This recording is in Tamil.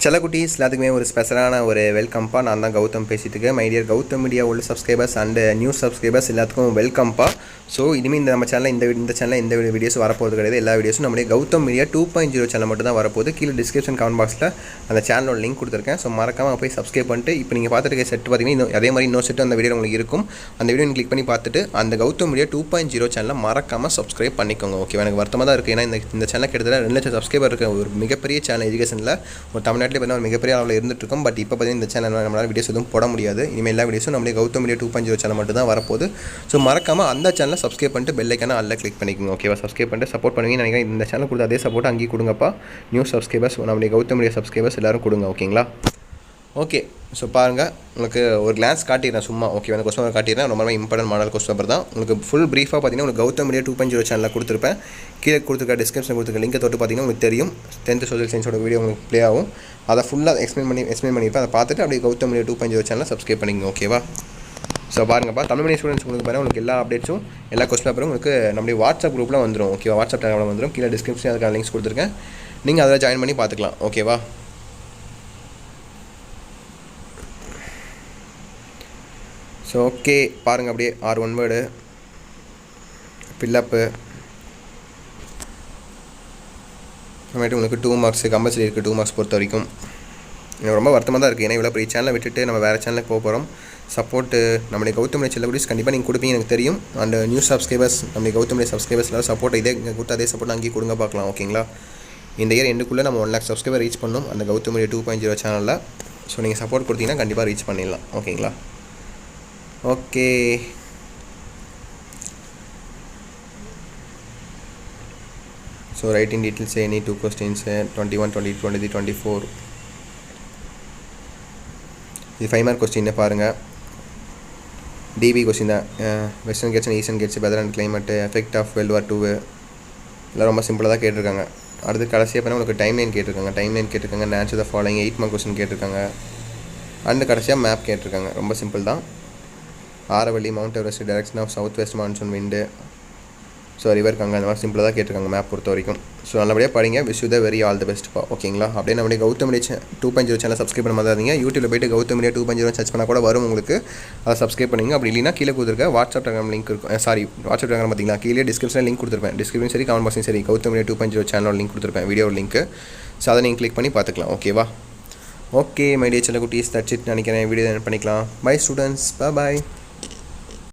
செல்லக்குட்டீஸ் எல்லாத்துக்குமே ஒரு ஸ்பெஷலான ஒரு வெல்கம்ப்பா. நான் தான் கௌதம் பேசிகிட்டு இருக்கேன். My dear Gautam media old subscribers and new subscribers எல்லாத்துக்கும் வெல்கம்ப்பா. ஸோ இனிமேல் நம்ம சேனலில் இந்த சேனலில் எந்த வீடியோஸ் வரப்போது கிடையாது. எல்லா வீடியோஸும் நம்முடைய கௌதம் மீடியா 2.0 சேனல் மட்டும் தான் வரப்போகுது. கீழே டிஸ்கிரிப்ஷன் கமெண்ட் பாக்ஸில் அந்த சேனலோட லிங்க் கொடுத்துருக்கேன். ஸோ மறக்காமல் போய் சப்ஸ்கிரைப் பண்ணிட்டு இப்போ நீங்கள் பார்த்துட்டு இருக்க செட் பார்த்தீங்கன்னா அதே மாதிரி இன்னொரு செட்டு அந்த வீடியோ உங்களுக்கு இருக்கும். அந்த வீடியோ கிளிக் பண்ணி பார்த்துட்டு அந்த கௌதம் மீடியா 2.0 சேனலை மறக்காமல் சப்ஸ்கிரைப் பண்ணிக்கோங்க. ஓகே, எனக்கு வருத்தமாக தான் இருக்குது. ஏன்னா இந்த சேனல் கிட்டத்தட்ட 2 லட்சம் சப்ஸ்கிரைபர் இருக்க ஒரு மிகப்பெரிய சேனல் எஜுகேஷனில் ஒரு தமிழ்நாட்டில் பார்த்தீங்கன்னா ஒரு மிகப்பெரிய அளவில் இருந்துகிட்ருக்கோம். பட் இப்போ பார்த்தீங்கன்னா இந்த சேனல் நம்மளால் வீடியோஸ் எதுவும் போட முடியாது. இனிமேல் எல்லா வீடியோஸும் நம்மளே கௌதம் மீடியா 2.0 சேனல் மட்டும் தான் வரப்போகுது. ஸோ மறக்காமல் அந்த சேனலை சப்ஸ்கிரைப் பண்ணிட்டு பெல் ஐக்கான அல்ல கிளிக் பண்ணிக்கோங்க. ஓகேவா, சப்ஸ்கிரைப் பண்ணிட்டு சப்போர்ட் பண்ணுவீங்கன்னு நினைக்கிறேன். இந்த சேனல் கொடுத்து அதே சப்போர்ட் அங்கேயும் கொடுங்கப்பா. நியூ சப்ஸ்கிரைபர்ஸ் நம்மளுடைய கௌதம் மீடியா சப்ஸ்கிரைபர்ஸ் எல்லோரும் கொடுங்க. ஓகேங்களா? ஓகே, ஸோ பாருங்கள், உங்களுக்கு ஒரு கிளான்ஸ் காட்டிடுறேன் சும்மா. ஓகே, அந்த கொஸ்டின் காட்டிடுறேன். ரொம்ப இம்பார்ட்டன்ட் மாடல் கொஸ்டின் பேப்பர் தான். உங்களுக்கு ஃபுல் ப்ரீஃபாக பார்த்தீங்கன்னா உங்களுக்கு கௌதம் மீடியா 2.0 சேனலில் கொடுத்துருப்பேன். கீழே கொடுத்துருக்க டிஸ்கிரிப்ஷன் கொடுத்துருக்க லிங்கை தொட்டு பார்த்தீங்கன்னா உங்களுக்கு தெரியும் 10th சோஷியல் சயின்ஸோட வீடியோ உங்களுக்கு ப்ளே ஆகும். அதை ஃபுல்லாக எக்ஸ்பிளைன் பண்ணியிருப்பேன். அதை பார்த்துட்டு அப்படியே கௌதம் மீடியா 2.0 சேனலை சப்ஸ்கிரைப் பண்ணிங்க. ஓகேவா? ஸோ பாருங்கப்பா, தமிழ் மீடியம் ஸ்டூடெண்ட்ஸ் உங்களுக்கு பாருங்கள், உங்களுக்கு எல்லா அப்டேட்ஸும் எல்லா கொஸ்டின் பேப்பரும் உங்களுக்கு நம்மளுடைய வாட்ஸ்அப் குரூப்பில் வந்துடும். ஓகேவா, வாட்ஸ்அப் டேக்கில் வந்துடும். கீழே டிஸ்கிரிப்ஷன் அதுக்கான லிங்க்ஸ் கொடுத்துருக்கேன். நீங்கள் அதில் ஜாயின் பண்ணி பார்த்துக்கலாம். ஓகேவா? ஸோ ஓகே பாருங்கள், அப்படியே 6 வேர்டு ஃபில்லப்பு அப்புறமேட்டு உங்களுக்கு 2 மார்க்ஸ் கம்பல்சரி இருக்குது. 2 மார்க்ஸ் பொறுத்த வரைக்கும் எனக்கு ரொம்ப வருத்தமாக தான் இருக்குது. ஏன்னா இவ்வளோ பெரிய சேனலை விட்டுட்டு நம்ம வேறு சேனலுக்கு போக போகிறோம். சப்போர்ட்டு நம்மளுடைய கௌதம் மீடியா செல்லக்குட்டீஸ் கண்டிப்பாக நீங்கள் கொடுப்பீங்க எனக்கு தெரியும். அண்ட் நியூ சப்ஸ்கிரைபர்ஸ் நம்மளுடைய கௌதம் மீடியா சப்ஸ்கிரைபர்ஸ் எல்லாம் சப்போர்ட் இதே கொடுத்து அதே சப்போர்ட் அங்கேயும் கொடுங்க பார்க்கலாம். ஓகேங்களா? இந்த இயர் எண்டுக்குள்ளே நம்ம 1 lakh சப்ஸ்கிரைபர் ரீச் பண்ணணும் அந்த கௌதம் மீடியா 2.0 சேனலில். ஸோ நீங்கள் சப்போர்ட் கொடுத்தீங்கன்னா கண்டிப்பாக ரீச் பண்ணிடலாம். ஓகேங்களா? Okay, so right in details any 2 questions 21, 22, 23, 24. இது 5 mark கொஸ்டின் பாருங்கள். டிபி கொஸ்டின் தான். Western ghats and eastern ghats weather and climate effect of World War II எல்லாம் ரொம்ப சிம்பிளாக தான் கேட்டிருக்காங்க. அடுத்து கடைசியாக பண்ணால் உங்களுக்கு டைம் லைன் கேட்டிருக்காங்க. Answer the following 8 mark question கேட்டிருக்காங்க. அண்டு கடைசியாக மேப் கேட்டிருக்காங்க. ரொம்ப சிம்பிள் தான். Aravalli, mount Everest, direction of south west monsoon wind, so river Ganga, அந்த மாதிரி சிம்பிளாக தான் கேட்டிருக்காங்க மேப் பொறுத்த வரைக்கும். ஸோ நல்லபடியாக படிங்க. Wish you the very all the பெஸ்ட்ப்பா. ஓகேங்களா? அப்படியே நம்மளுடைய கௌதம் மீடியா 2.0 சேனல் சப்ஸ்கிரைப் பண்ண மாதிரி இருந்தீங்க. யூடியூப்ல போய்ட்டு கௌதம் மீடியா 2.0 சர்ச் பண்ணால் கூட வரும் உங்களுக்கு. அதை சப்ஸ்கிரைப் பண்ணிங்க. அப்படி இல்லைனா கீழே கொடுத்துருக்க வாட்ஸ்அப் டெலிகிராம் லிங்க் இருக்கும். வாட்ஸ்அப் டெலிகிராம் பார்த்தீங்களா, கீழே டிஸ்கிரிப்ஷனில் லிங்க் கொடுத்துருப்பேன். டிஸ்கிரிப்ஷன் சரி, கமெண்ட் பாக்ஸும் சரி, கௌதம் மீடியா 2.0 சேனல் லிங்க் கொடுத்துருப்பேன், வீடியோ லிங்க். ஸோ அதை நீங்கள் கிளிக் பண்ணி பார்த்துக்கலாம். ஓகேவா? ஓகே மை டியர் செல்லக்குட்டீஸ், தட்ஸ் இட் நினைக்கிறேன். வீடியோ பண்ணிக்கலாம். பை ஸ்டூடெண்ட்ஸ், பாய்.